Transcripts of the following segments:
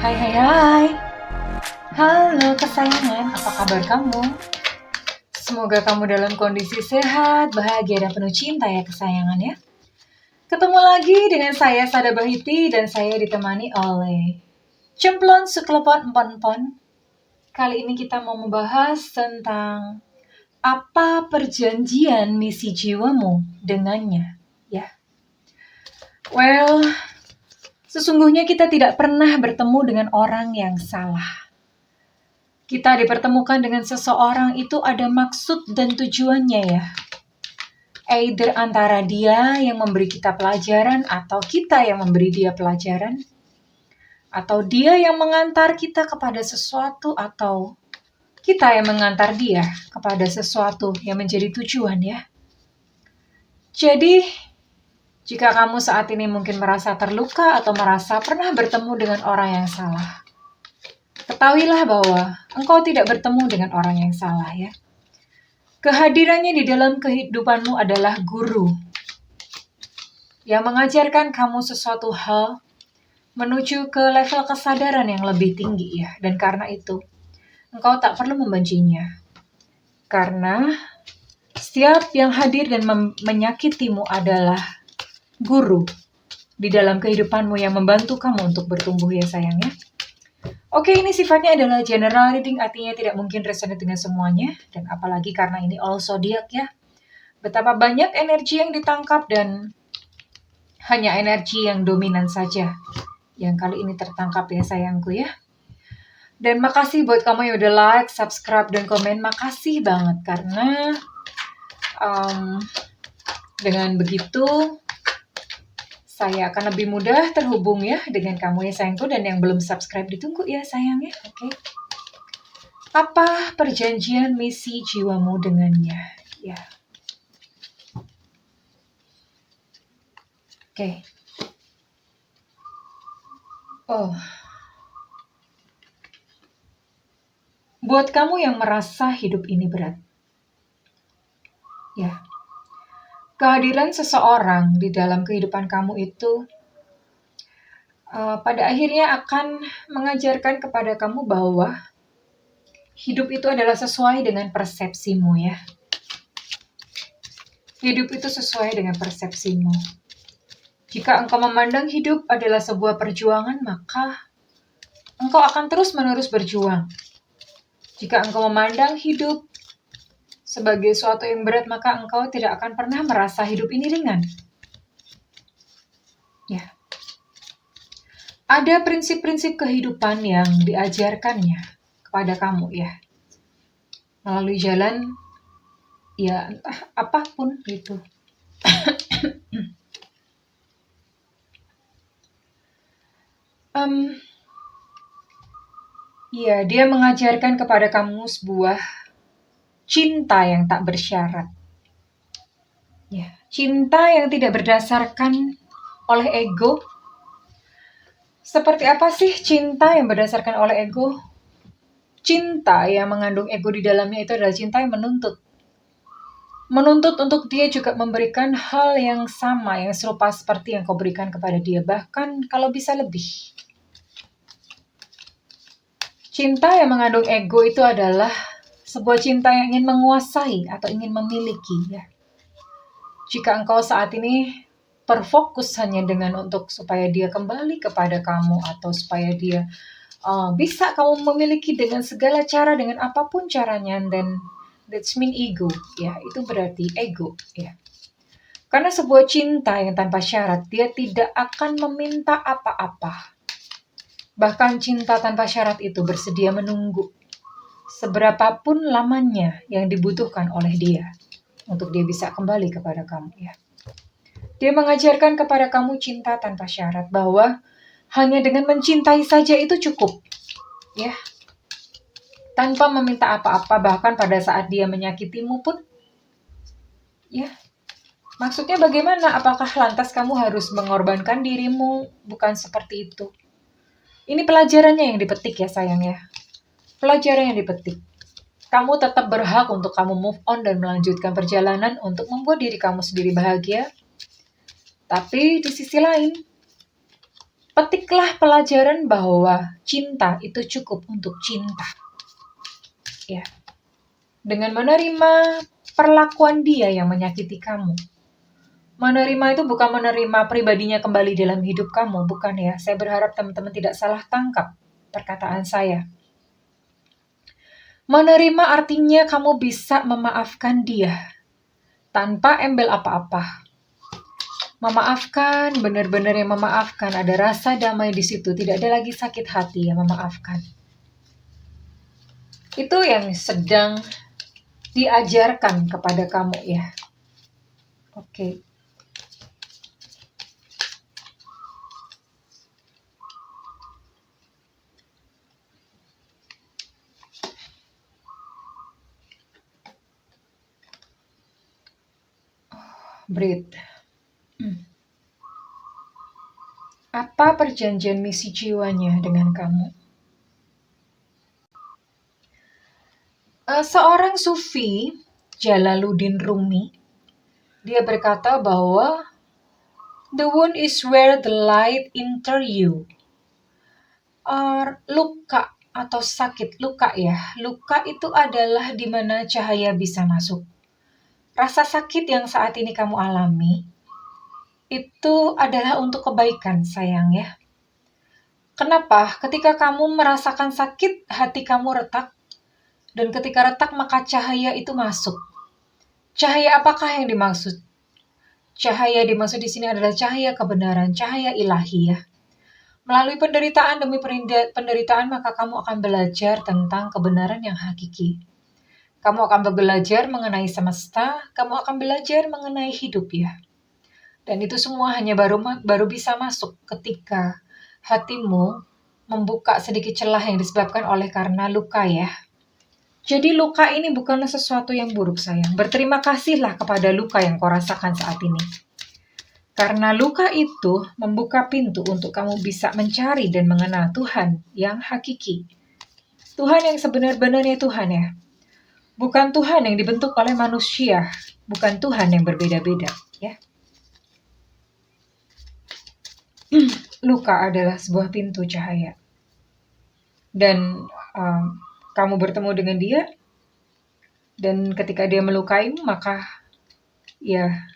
Hai hai hai. Halo kesayangan, apa kabar kamu? Semoga kamu dalam kondisi sehat, bahagia dan penuh cinta ya kesayangan ya. Ketemu lagi dengan saya Sada Bahiti dan saya ditemani oleh Cemplon Suklepon Empon-Empon. Kali ini kita mau membahas tentang apa perjanjian misi jiwamu dengannya ya. Well, sesungguhnya kita tidak pernah bertemu dengan orang yang salah. Kita dipertemukan dengan seseorang itu ada maksud dan tujuannya ya. Either antara dia yang memberi kita pelajaran atau kita yang memberi dia pelajaran. Atau dia yang mengantar kita kepada sesuatu atau kita yang mengantar dia kepada sesuatu yang menjadi tujuan ya. Jadi, jika kamu saat ini mungkin merasa terluka atau merasa pernah bertemu dengan orang yang salah, ketahuilah bahwa engkau tidak bertemu dengan orang yang salah ya. Kehadirannya di dalam kehidupanmu adalah guru yang mengajarkan kamu sesuatu hal menuju ke level kesadaran yang lebih tinggi ya. Dan karena itu, engkau tak perlu membencinya. Karena setiap yang hadir dan menyakitimu adalah guru di dalam kehidupanmu yang membantu kamu untuk bertumbuh ya sayangnya. Oke, ini sifatnya adalah general reading, artinya tidak mungkin resonate dengan semuanya. Dan apalagi karena ini all zodiac ya. Betapa banyak energi yang ditangkap dan hanya energi yang dominan saja yang kali ini tertangkap ya sayangku ya. Dan makasih buat kamu yang udah like, subscribe, dan komen. Makasih banget karena dengan begitu saya akan lebih mudah terhubung ya dengan kamu ya sayangku. Dan yang belum subscribe ditunggu ya sayangnya. Oke. Apa perjanjian misi jiwamu dengannya? Ya. Oke. Oh. Buat kamu yang merasa hidup ini berat. Ya. Kehadiran seseorang di dalam kehidupan kamu itu pada akhirnya akan mengajarkan kepada kamu bahwa hidup itu adalah sesuai dengan persepsimu ya. Hidup itu sesuai dengan persepsimu. Jika engkau memandang hidup adalah sebuah perjuangan, maka engkau akan terus-menerus berjuang. Jika engkau memandang hidup sebagai sesuatu yang berat, maka engkau tidak akan pernah merasa hidup ini ringan. Ya. Ada prinsip-prinsip kehidupan yang diajarkannya kepada kamu ya. Melalui jalan ya entah apapun gitu. Ya, dia mengajarkan kepada kamu sebuah cinta yang tak bersyarat. Ya, cinta yang tidak berdasarkan oleh ego. Seperti apa sih cinta yang berdasarkan oleh ego? Cinta yang mengandung ego di dalamnya itu adalah cinta yang menuntut. Menuntut untuk dia juga memberikan hal yang sama, yang serupa seperti yang kau berikan kepada dia. Bahkan kalau bisa lebih. Cinta yang mengandung ego itu adalah sebuah cinta yang ingin menguasai atau ingin memiliki ya. Jika engkau saat ini terfokus hanya dengan untuk supaya dia kembali kepada kamu atau supaya dia bisa kamu memiliki dengan segala cara, dengan apapun caranya, dan that's mean ego ya, itu berarti ego ya. Karena sebuah cinta yang tanpa syarat, dia tidak akan meminta apa-apa. Bahkan cinta tanpa syarat itu bersedia menunggu seberapapun lamanya yang dibutuhkan oleh dia untuk dia bisa kembali kepada kamu ya. Dia mengajarkan kepada kamu cinta tanpa syarat, bahwa hanya dengan mencintai saja itu cukup ya. Tanpa meminta apa-apa, bahkan pada saat dia menyakitimu pun ya. Maksudnya bagaimana? Apakah lantas kamu harus mengorbankan dirimu? Bukan seperti itu. Ini pelajarannya yang dipetik ya sayang ya. Pelajaran yang dipetik. Kamu tetap berhak untuk kamu move on dan melanjutkan perjalanan untuk membuat diri kamu sendiri bahagia. Tapi di sisi lain, Petiklah pelajaran bahwa cinta itu cukup untuk cinta. Ya. Dengan menerima perlakuan dia yang menyakiti kamu. Menerima itu bukan menerima pribadinya kembali dalam hidup kamu, bukan ya. Saya berharap teman-teman tidak salah tangkap perkataan saya. Menerima artinya kamu bisa memaafkan dia tanpa embel apa-apa. Memaafkan, benar-benar yang memaafkan, ada rasa damai di situ, tidak ada lagi sakit hati yang memaafkan. Itu yang sedang diajarkan kepada kamu ya. Oke. Breathe. Apa perjanjian misi jiwanya dengan kamu? Seorang sufi, Jalaluddin Rumi, dia berkata bahwa the wound is where the light enter you. Luka atau sakit, luka ya. Luka itu adalah di mana cahaya bisa masuk. Rasa sakit yang saat ini kamu alami, itu adalah untuk kebaikan sayang ya. Kenapa? Ketika kamu merasakan sakit, hati kamu retak. Dan ketika retak maka cahaya itu masuk. Cahaya apakah yang dimaksud? Cahaya dimaksud di sini adalah cahaya kebenaran, cahaya ilahi ya. Melalui penderitaan demi penderitaan maka kamu akan belajar tentang kebenaran yang hakiki. Kamu akan belajar mengenai semesta, kamu akan belajar mengenai hidup ya. Dan itu semua hanya baru bisa masuk ketika hatimu membuka sedikit celah yang disebabkan oleh karena luka ya. Jadi luka ini bukanlah sesuatu yang buruk sayang. Berterima kasihlah kepada luka yang kau rasakan saat ini. Karena luka itu membuka pintu untuk kamu bisa mencari dan mengenal Tuhan yang hakiki. Tuhan yang sebenar-benarnya Tuhan ya. Bukan Tuhan yang dibentuk oleh manusia. Bukan Tuhan yang berbeda-beda ya. Luka adalah sebuah pintu cahaya. Dan kamu bertemu dengan dia. Dan ketika dia melukaimu maka ya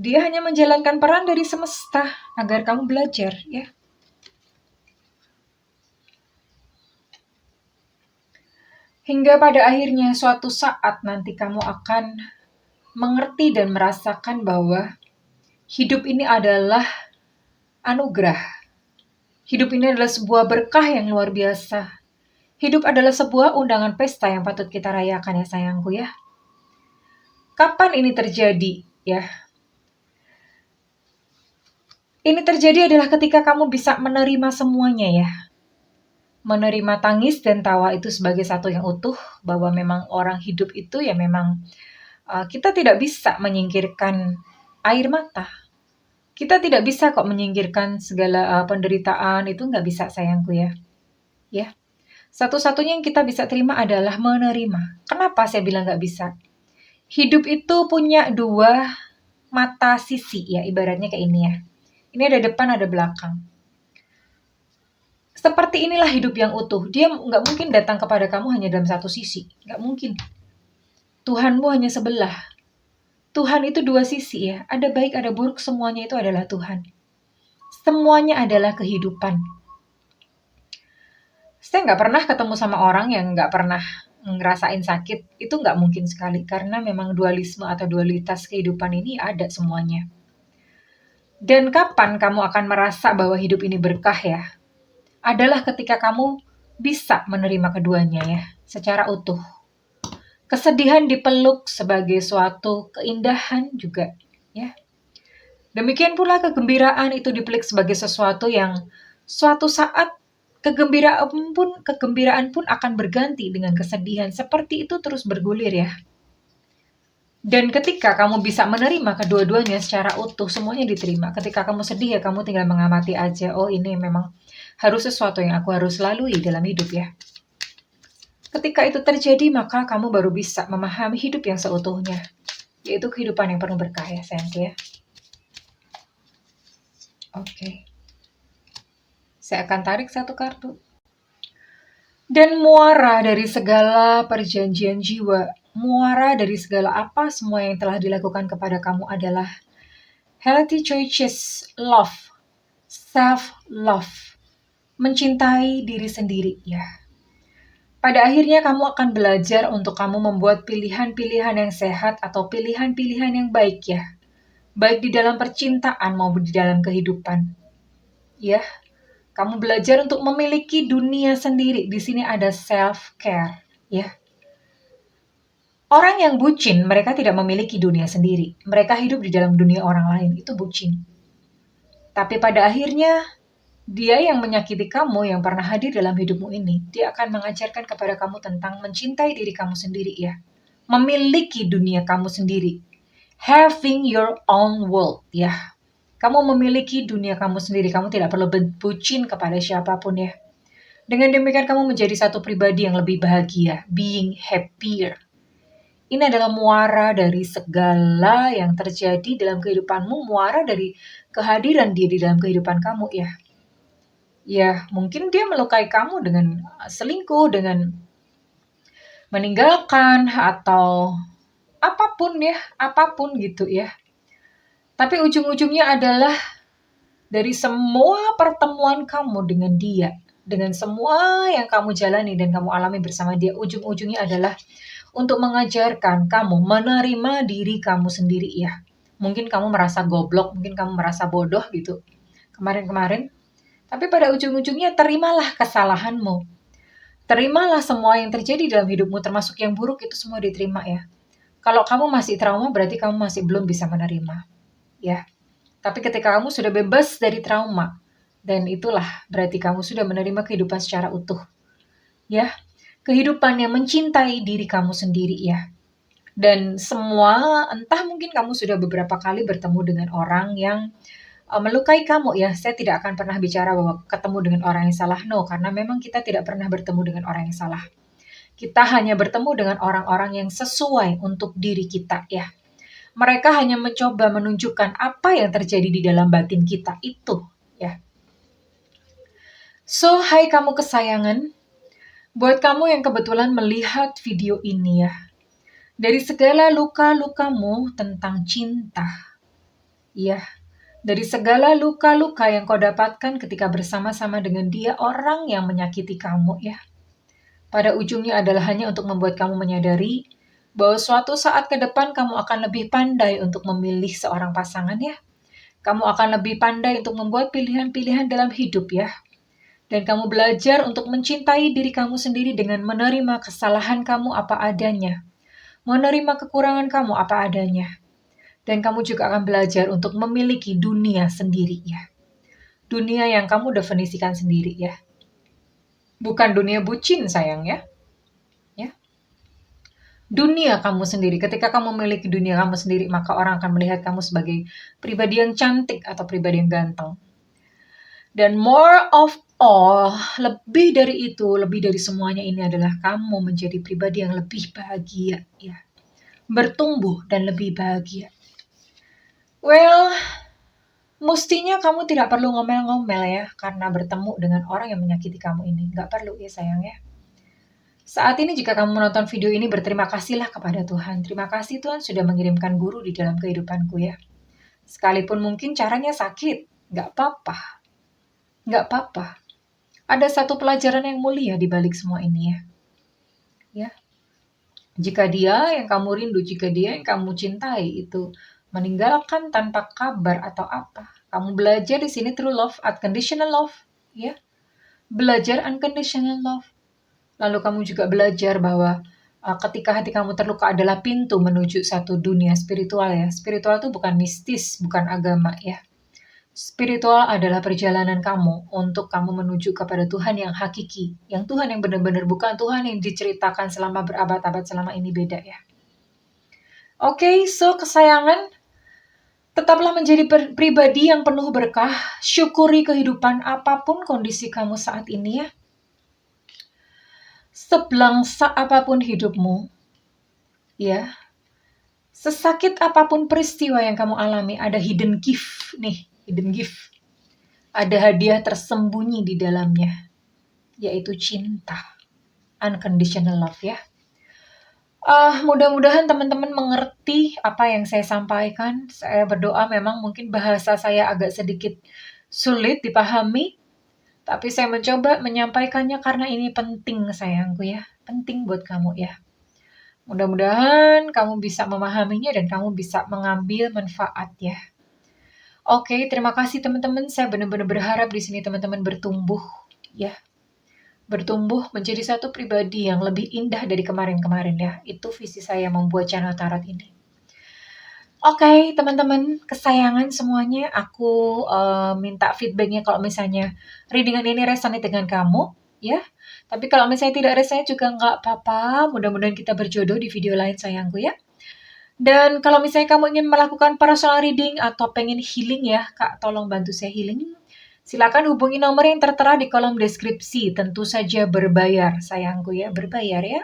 dia hanya menjalankan peran dari semesta agar kamu belajar ya. Hingga pada akhirnya suatu saat nanti kamu akan mengerti dan merasakan bahwa hidup ini adalah anugerah. Hidup ini adalah sebuah berkah yang luar biasa. Hidup adalah sebuah undangan pesta yang patut kita rayakan ya sayangku ya. Kapan ini terjadi ya? Ini terjadi adalah ketika kamu bisa menerima semuanya ya. Menerima tangis dan tawa itu sebagai satu yang utuh, bahwa memang orang hidup itu ya memang kita tidak bisa menyingkirkan air mata. Kita tidak bisa kok menyingkirkan segala penderitaan, itu nggak bisa sayangku ya. Ya, satu-satunya yang kita bisa terima adalah menerima. Kenapa saya bilang nggak bisa? Hidup itu punya dua mata sisi ya, ibaratnya kayak ini ya. Ini ada depan, ada belakang. Seperti inilah hidup yang utuh. Dia nggak mungkin datang kepada kamu hanya dalam satu sisi. Nggak mungkin. Tuhanmu hanya sebelah. Tuhan itu dua sisi ya. Ada baik, ada buruk, semuanya itu adalah Tuhan. Semuanya adalah kehidupan. Saya nggak pernah ketemu sama orang yang nggak pernah ngerasain sakit. Itu nggak mungkin sekali. Karena memang dualisme atau dualitas kehidupan ini ada semuanya. Dan kapan kamu akan merasa bahwa hidup ini berkah ya? Adalah ketika kamu bisa menerima keduanya ya, secara utuh. Kesedihan dipeluk sebagai suatu keindahan juga ya. Demikian pula kegembiraan itu dipeluk sebagai sesuatu yang suatu saat kegembiraan pun akan berganti dengan kesedihan. Seperti itu terus bergulir ya. Dan ketika kamu bisa menerima kedua-duanya secara utuh, semuanya diterima. Ketika kamu sedih ya kamu tinggal mengamati aja, oh ini memang harus sesuatu yang aku harus lalui dalam hidup ya. Ketika itu terjadi maka kamu baru bisa memahami hidup yang seutuhnya. Yaitu kehidupan yang penuh berkah ya sayangku ya. Oke. Saya akan tarik satu kartu. Dan muara dari segala perjanjian jiwa, muara dari segala apa semua yang telah dilakukan kepada kamu adalah healthy choices, love, self-love, mencintai diri sendiri ya. Pada akhirnya kamu akan belajar untuk kamu membuat pilihan-pilihan yang sehat atau pilihan-pilihan yang baik ya. Baik di dalam percintaan maupun di dalam kehidupan. Ya, kamu belajar untuk memiliki dunia sendiri. Di sini ada self-care ya. Orang yang bucin, mereka tidak memiliki dunia sendiri. Mereka hidup di dalam dunia orang lain, itu bucin. Tapi pada akhirnya, dia yang menyakiti kamu yang pernah hadir dalam hidupmu ini, dia akan mengajarkan kepada kamu tentang mencintai diri kamu sendiri ya. Memiliki dunia kamu sendiri. Having your own world ya. Kamu memiliki dunia kamu sendiri, kamu tidak perlu bucin kepada siapapun ya. Dengan demikian kamu menjadi satu pribadi yang lebih bahagia, being happier. Ini adalah muara dari segala yang terjadi dalam kehidupanmu, muara dari kehadiran dia di dalam kehidupan kamu ya. Ya, mungkin dia melukai kamu dengan selingkuh, dengan meninggalkan, atau apapun ya, apapun gitu ya. Tapi ujung-ujungnya adalah dari semua pertemuan kamu dengan dia, dengan semua yang kamu jalani dan kamu alami bersama dia, ujung-ujungnya adalah untuk mengajarkan kamu menerima diri kamu sendiri ya. Mungkin kamu merasa goblok, mungkin kamu merasa bodoh gitu kemarin-kemarin. Tapi pada ujung-ujungnya terimalah kesalahanmu. Terimalah semua yang terjadi dalam hidupmu, termasuk yang buruk itu semua diterima ya. Kalau kamu masih trauma berarti kamu masih belum bisa menerima. Ya. Tapi ketika kamu sudah bebas dari trauma, dan itulah berarti kamu sudah menerima kehidupan secara utuh. Ya. Kehidupan yang mencintai diri kamu sendiri ya. Dan semua, entah mungkin kamu sudah beberapa kali bertemu dengan orang yang melukai kamu ya. Saya tidak akan pernah bicara bahwa ketemu dengan orang yang salah, no, karena memang kita tidak pernah bertemu dengan orang yang salah. Kita hanya bertemu dengan orang-orang yang sesuai untuk diri kita ya. Mereka hanya mencoba menunjukkan apa yang terjadi di dalam batin kita itu ya. So, hai kamu kesayangan, buat kamu yang kebetulan melihat video ini ya, dari segala luka-lukamu tentang cinta ya, dari segala luka-luka yang kau dapatkan ketika bersama-sama dengan dia, orang yang menyakiti kamu ya. Pada ujungnya adalah hanya untuk membuat kamu menyadari bahwa suatu saat ke depan kamu akan lebih pandai untuk memilih seorang pasangan ya. Kamu akan lebih pandai untuk membuat pilihan-pilihan dalam hidup ya. Dan kamu belajar untuk mencintai diri kamu sendiri dengan menerima kesalahan kamu apa adanya. Menerima kekurangan kamu apa adanya. Dan kamu juga akan belajar untuk memiliki dunia sendiri ya. Dunia yang kamu definisikan sendiri ya. Bukan dunia bucin sayang ya. Ya. Dunia kamu sendiri. Ketika kamu memiliki dunia kamu sendiri, maka orang akan melihat kamu sebagai pribadi yang cantik atau pribadi yang ganteng. Dan more of all, lebih dari itu, lebih dari semuanya ini adalah kamu menjadi pribadi yang lebih bahagia ya. Bertumbuh dan lebih bahagia. Well, mestinya kamu tidak perlu ngomel-ngomel ya, karena bertemu dengan orang yang menyakiti kamu ini. Nggak perlu ya sayang ya. Saat ini jika kamu menonton video ini, berterima kasihlah kepada Tuhan. Terima kasih Tuhan sudah mengirimkan guru di dalam kehidupanku ya. Sekalipun mungkin caranya sakit, nggak apa-apa. Nggak apa-apa. Ada satu pelajaran yang mulia di balik semua ini ya. Ya. Jika dia yang kamu rindu, jika dia yang kamu cintai itu meninggalkan tanpa kabar atau apa, kamu belajar di sini true love, unconditional love, ya. Belajar unconditional love. Lalu kamu juga belajar bahwa ketika hati kamu terluka adalah pintu menuju satu dunia spiritual ya. Spiritual itu bukan mistis, bukan agama ya. Spiritual adalah perjalanan kamu untuk kamu menuju kepada Tuhan yang hakiki. Yang Tuhan yang benar-benar, bukan Tuhan yang diceritakan selama berabad-abad selama ini, beda ya. Oke, so kesayangan, tetaplah menjadi pribadi yang penuh berkah. Syukuri kehidupan apapun kondisi kamu saat ini ya. Sebelangsa apapun hidupmu, ya. Sesakit apapun peristiwa yang kamu alami, ada hidden gift nih, hidden gift. Ada hadiah tersembunyi di dalamnya, yaitu cinta. Unconditional love ya. Mudah-mudahan teman-teman mengerti apa yang saya sampaikan. Saya berdoa memang mungkin bahasa saya agak sedikit sulit dipahami, tapi saya mencoba menyampaikannya karena ini penting sayangku ya. Penting buat kamu ya. Mudah-mudahan kamu bisa memahaminya dan kamu bisa mengambil manfaat ya. Oke, terima kasih teman-teman. Saya benar-benar berharap di sini teman-teman bertumbuh ya. Bertumbuh menjadi satu pribadi yang lebih indah dari kemarin-kemarin ya. Itu visi saya membuat channel tarot ini. Oke, teman-teman kesayangan semuanya, aku minta feedbacknya kalau misalnya readingan ini resonate dengan kamu, ya. Tapi kalau misalnya tidak resonate juga nggak apa-apa, mudah-mudahan kita berjodoh di video lain sayangku ya. Dan kalau misalnya kamu ingin melakukan personal reading atau pengen healing ya, Kak, tolong bantu saya healing. Silakan hubungi nomor yang tertera di kolom deskripsi. Tentu saja berbayar, sayangku ya, berbayar ya.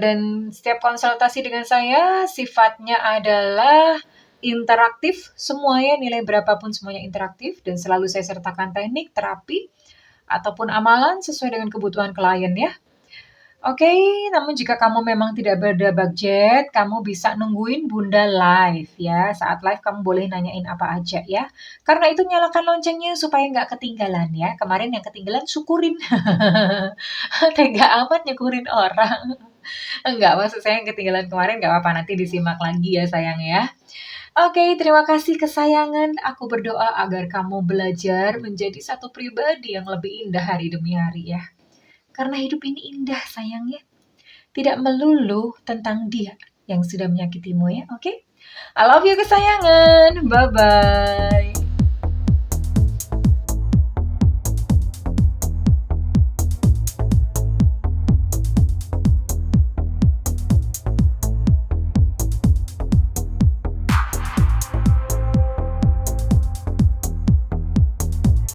Dan setiap konsultasi dengan saya sifatnya adalah interaktif, semuanya nilai berapapun semuanya interaktif dan selalu saya sertakan teknik, terapi, ataupun amalan sesuai dengan kebutuhan klien ya. Oke, namun jika kamu memang tidak berada budget, kamu bisa nungguin Bunda live ya. Saat live kamu boleh nanyain apa aja ya. Karena itu nyalakan loncengnya supaya nggak ketinggalan ya. Kemarin yang ketinggalan syukurin. Tega amat nyukurin orang. Enggak, maksud saya yang ketinggalan kemarin nggak apa-apa. Nanti disimak lagi ya sayang ya. Oke, terima kasih kesayangan. Aku berdoa agar kamu belajar menjadi satu pribadi yang lebih indah hari demi hari ya. Karena hidup ini indah sayangnya. Tidak melulu tentang dia yang sudah menyakitimu ya, oke? I love you kesayangan. Bye-bye.